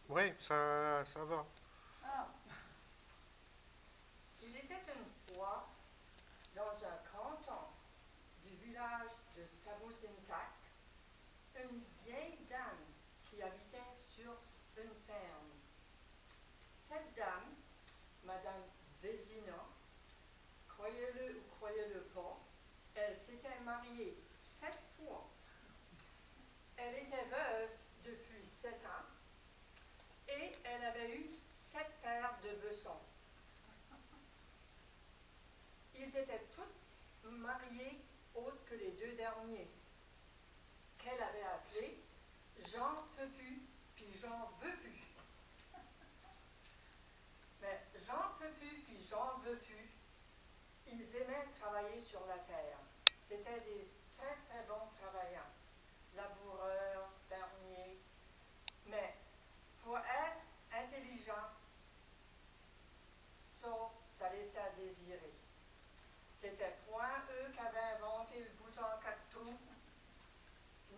Oui, ça va. Ah. Il était une fois, dans un canton du village de Tabosintac, une vieille dame qui habitait sur une ferme. Cette dame, Madame Vézina, croyez-le ou croyez-le pas, elle s'était mariée 7 fois. Elle était veuve depuis 7 ans et elle avait eu 7 paires de besons. Ils étaient tous mariés autres que les 2 derniers, qu'elle avait appelés Jean peut plus, puis Jean veut plus. Mais Jean peut plus, puis Jean veut plus, ils aimaient travailler sur la terre. C'étaient des très très bons travailleurs, laboureurs, fermiers. Mais pour être intelligent, ça laissait à désirer. C'était point eux qui avaient inventé le bouton 4 trous,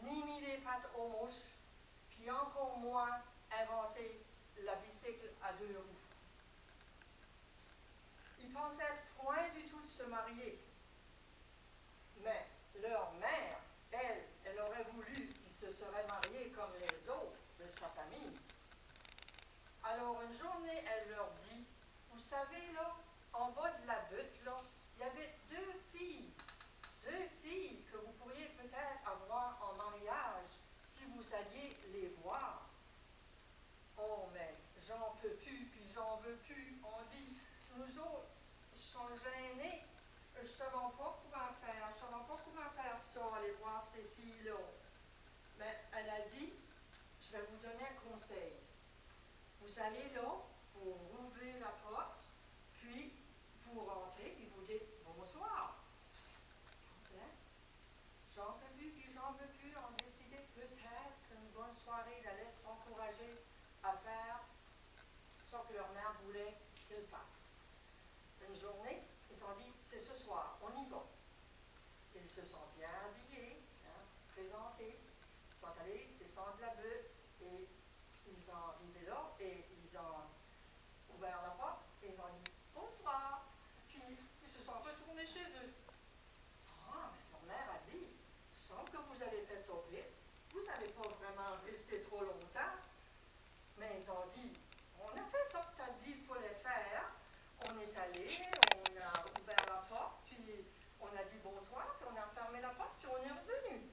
ni mis les pattes aux mouches, puis encore moins inventé la bicycle à 2 roues. Ils pensaient point du tout de se marier. Mais leur mère, elle aurait voulu qu'ils se seraient mariés comme les autres de sa famille. Alors une journée, elle leur dit, vous savez là, en bas de la butte là, il y avait 2 filles que vous pourriez peut-être avoir en mariage si vous alliez les voir. Oh mais j'en peux plus, puis j'en veux plus. On dit, nous autres, ils sont gênés. Je ne savais pas comment faire, ça, aller voir ces filles-là. Mais elle a dit, je vais vous donner un conseil. Vous allez là, vous rouvrez la porte, puis vous rentrez, puis vous dites bonsoir. Hein? J'en peux plus, puis j'en veux plus. On décidait peut-être qu'une bonne soirée allait s'encourager à faire ce que leur mère voulait qu'ils fassent. Une journée, ils ont dit, c'est ce soir, on y va. Ils se sont bien habillés, présentés, ils sont allés descendre la butte et ils sont arrivés là et ils ont ouvert la porte et ils ont dit bonsoir. Puis ils se sont retournés chez eux. Ah, mais leur mère a dit, il semble que vous avez fait ça vite, vous n'allez pas vraiment rester trop longtemps. Mais ils ont dit, on a fait ça que tu as dit qu'il fallait faire. On est allé, on a ouvert la porte, puis on a dit bonsoir, puis on a fermé la porte, puis on est revenu.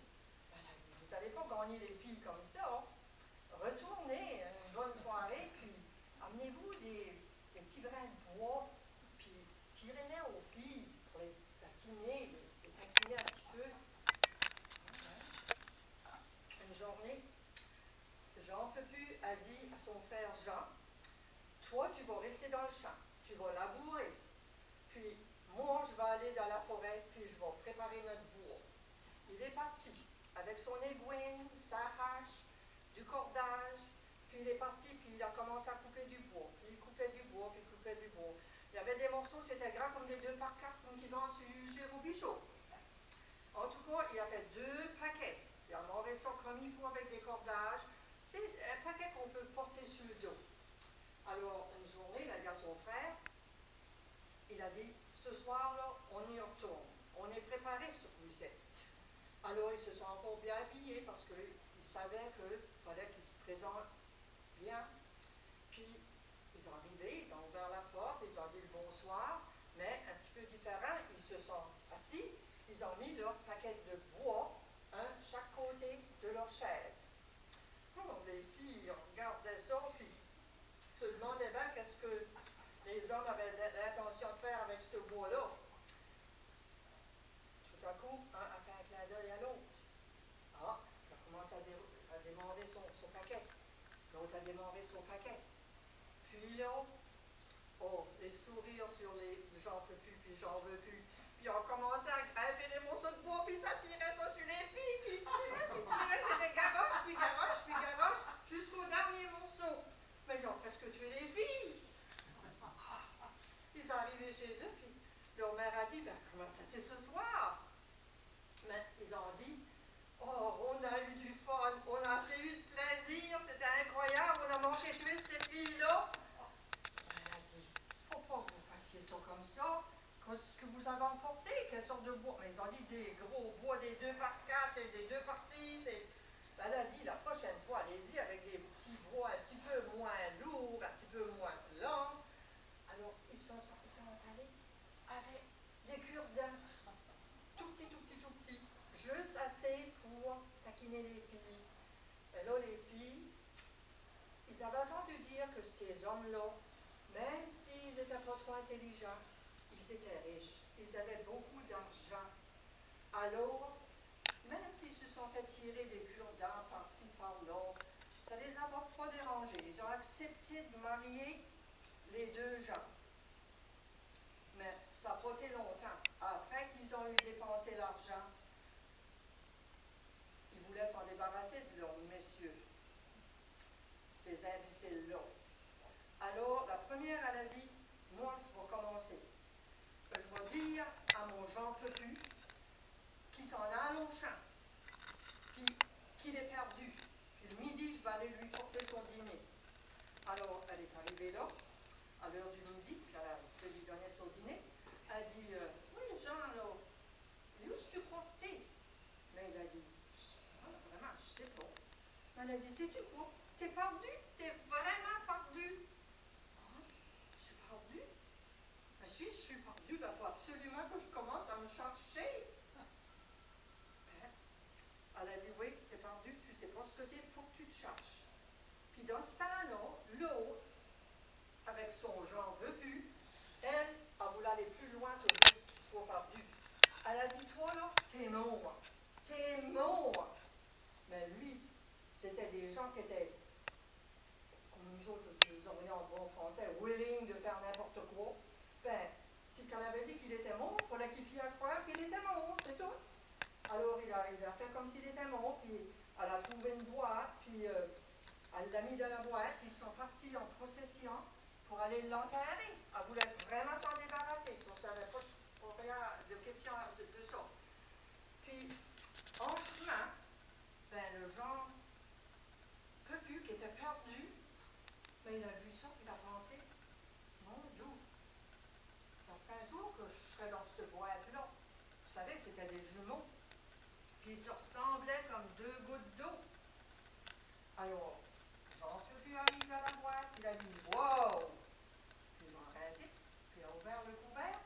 Elle a dit, vous n'allez pas gagner les filles comme ça. Retournez, une bonne soirée, puis amenez-vous des petits brins de bois, puis tirez-les aux filles pour les taquiner, les taquiner un petit peu. Une journée, Jean Pepu a dit à son frère Jean, toi, tu vas rester dans le champ, tu vas labourer. Puis, moi, je vais aller dans la forêt, puis je vais préparer notre bois. Il est parti avec son aiguine, sa hache, du cordage, puis il est parti, puis il a commencé à couper du bois. Puis il coupait du bois, puis il coupait du bois. Il y avait des morceaux, c'était grand comme des 2x4, comme qui vendent chez Robichaud. En tout cas, il a fait 2 paquets. Il a monté ça comme il faut avec des cordages. C'est un paquet qu'on peut porter sur le dos. Alors, une journée, il a dit à son frère, il a dit, ce soir-là, on y retourne. On est préparé ce coup-ci. Alors, ils se sont encore bien habillés parce qu'ils savaient qu'il fallait qu'ils se présentent bien. Puis, ils sont arrivés, ils ont ouvert la porte, ils ont dit le bonsoir, mais un petit peu différent, ils se sont assis, ils ont mis leur paquet de bois, chaque côté de leur chaise. Oh, les filles regardaient ça, puis se demandaient bien qu'est-ce que les hommes avaient l'intention de faire avec ce bois-là. Tout à coup, un a fait un clin d'œil à l'autre. Ah, il a commencé à démarrer son paquet. L'autre a démarré son paquet. Puis là, oh, les sourires sur les j'en peux plus, puis j'en veux plus. Puis on commençait à grimper les morceaux de bois, puis ça tirait ça sur les filles, puis c'était garoche, puis garoche, puis garoche, jusqu'au dernier morceau. Mais ils ont presque tué les filles. Ils sont arrivés chez eux, puis leur mère a dit, ben comment ça fait ce soir? Mais ils ont dit, oh, on a eu du fun, on a eu du plaisir, c'était incroyable, on a mangé tuer on dit des gros bois, des 2x4 et des 2x6. Elle a dit la prochaine fois, allez-y avec des petits bois un petit peu moins lourds, un petit peu moins lents. Alors, ils sont allés avec des cure-dents, tout petits, tout petits, tout petits, juste assez pour taquiner les filles. Et là, les filles, ils avaient entendu dire que ces hommes-là, même s'ils n'étaient pas trop intelligents, ils étaient riches, ils avaient beaucoup d'argent. Alors, même s'ils se sont fait tirer des cure-dents par-ci, par-là, ça ne les a pas dérangés. Ils ont accepté de marier les deux gens. Mais ça n'a pas été longtemps. Après qu'ils ont eu dépensé l'argent, ils voulaient s'en débarrasser de leurs messieurs, ces imbéciles-là. Alors, la première, elle a dit, moi, je vais commencer. Je vais dire à mon Jean Pepu qu'il s'en aille au champ, puis qu'il est perdu. Puis le midi, je vais aller lui porter son dîner. Alors, elle est arrivée là, à l'heure du midi, puis elle a fait lui donner son dîner. Elle dit, oui, Jean, là, où est-ce que tu crois que t'es? Mais il a dit, vraiment, je sais pas. Mais elle a dit, sais-tu quoi? T'es perdu? T'es vraiment perdu? Ah, je suis perdu? Ben, si je suis perdu, il faut absolument que je commence à me chercher. Ben, elle a dit, oui, t'es perdu, tu sais pas ce que t'es, il faut que tu te cherches. Puis dans ce temps-là, l'autre, avec son Jean Pepu, elle voulu aller plus loin que juste qu'il soit perdu. Elle a dit, toi là, t'es mort. T'es mort. Mais lui, c'était des gens qui étaient, comme nous autres, nous aurions en bon français, willing de faire n'importe quoi. Ben, si qu'elle avait dit qu'il était mort, il fallait qu'il fît à croire qu'il était mort, c'est tout. Alors il a fait comme s'il était mort, puis elle a trouvé une boîte, puis elle l'a mis dans la boîte, puis ils sont partis en procession pour aller l'enterrer. Elle voulait vraiment s'en débarrasser. On ne savait pas rien de question de ça. Puis, en chemin, ben, le Jean Pepu qui était perdu, ben, il a vu ça, il a pensé, mon Dieu, ça fait un jour que je serais dans cette boîte-là. Vous savez, c'était des jumeaux, puis ils se ressemblaient comme deux gouttes d'eau. Alors, Jean Pepu arrive à la boîte, il a dit, wow! Puis ils ont arrêté, puis il a ouvert le couvert,